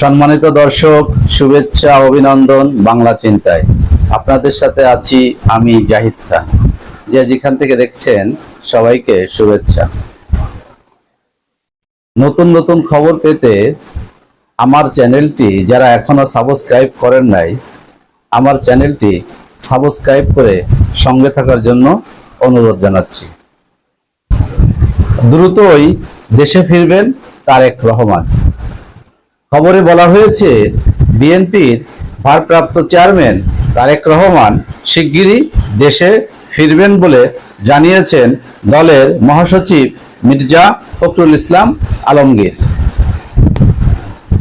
সম্মানিত দর্শক, শুভেচ্ছা অভিনন্দন বাংলা চিন্তায়। আপনাদের সাথে আছি আমি জাহিদ খান। যেখান থেকে দেখছেন সবাইকে শুভেচ্ছা। নতুন নতুন খবর পেতে আমার চ্যানেলটি যারা এখনো সাবস্ক্রাইব করেন নাই, আমার চ্যানেলটি সাবস্ক্রাইব করে সঙ্গে থাকার জন্য অনুরোধ জানাচ্ছি। দ্রুতই দেশে ফিরবেন তারেক রহমান। খবরে বলা হয়েছে বিএনপির ভারপ্রাপ্ত চেয়ারম্যান তারেক রহমান শিগগিরই দেশে ফিরবেন বলে জানিয়েছেন দলের মহাসচিব মির্জা ফখরুল ইসলাম আলমগীর।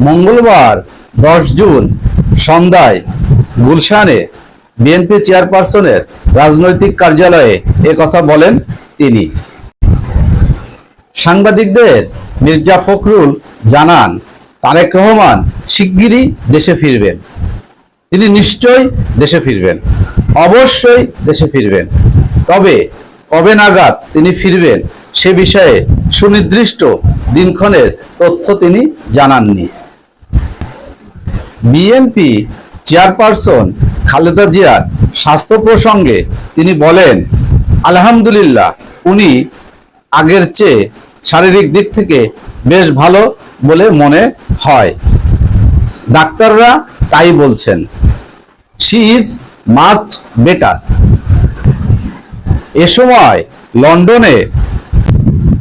মঙ্গলবার 10 জুন সন্ধ্যায় গুলশানে বিএনপি চেয়ারপারসনের রাজনৈতিক কার্যালয়ে একথা বলেন তিনি। সাংবাদিকদের মির্জা ফখরুল জানান, তারেক রহমান শিগগিরই দেশে ফিরবেন। তিনি নিশ্চয়ই দেশে ফিরবেন, অবশ্যই দেশে ফিরবেন। তবে কবে নাগাদ তিনি ফিরবেন সে বিষয়ে সুনির্দিষ্ট দিনক্ষণের তথ্য তিনি জানাননি। বিএনপি চেয়ারপারসন খালেদা জিয়ার স্বাস্থ্য প্রসঙ্গে তিনি বলেন, আলহামদুলিল্লাহ, উনি আগের চেয়ে শারীরিক দিক থেকে বেশ ভালো বলে মনে হয়। ডাক্তাররা তাই বলছেন। She is much better. এ সময় লন্ডনে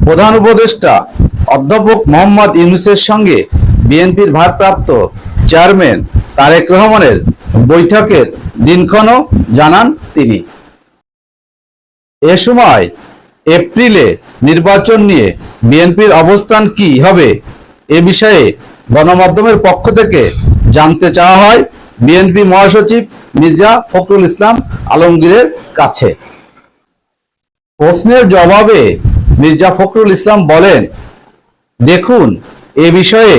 প্রধান উপদেষ্টা অধ্যাপক মোহাম্মদ ইউনূসের সঙ্গে বিএনপির ভারপ্রাপ্ত চেয়ারম্যান তারেক রহমানের বৈঠকের দিনক্ষণও জানান তিনি। এ সময় এপ্রিলে নির্বাচন নিয়ে বিএনপির অবস্থান কি হবে এ বিষয়ে গণমাধ্যমের পক্ষ থেকে জানতে চাওয়া হয় বিএনপি মহাসচিব মির্জা ফখরুল ইসলাম আলমগীরের কাছে। প্রশ্নের জবাবে মির্জা ফখরুল ইসলাম বলেন, দেখুন, এ বিষয়ে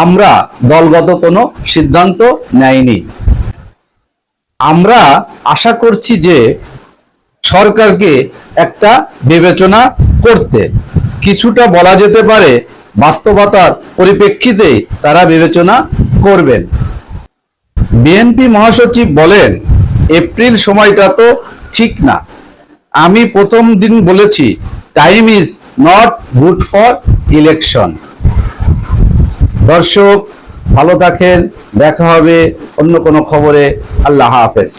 আমরা দলগত কোনো সিদ্ধান্ত নেইনি। আমরা আশা করছি যে সরকারকে একটা বিবেচনা করতে, কিছুটা বলা যেতে পারে বাস্তবতার পরিপ্রেক্ষিতে তারা বিবেচনা করবেন। বিএনপি মহাসচিব বলেন, এপ্রিল সময়টা তো ঠিক না। আমি প্রথম দিন বলেছি, time is not good for election. দর্শক, ভালো থাকেন, দেখা হবে অন্য কোনো খবরে। আল্লাহ হাফেজ।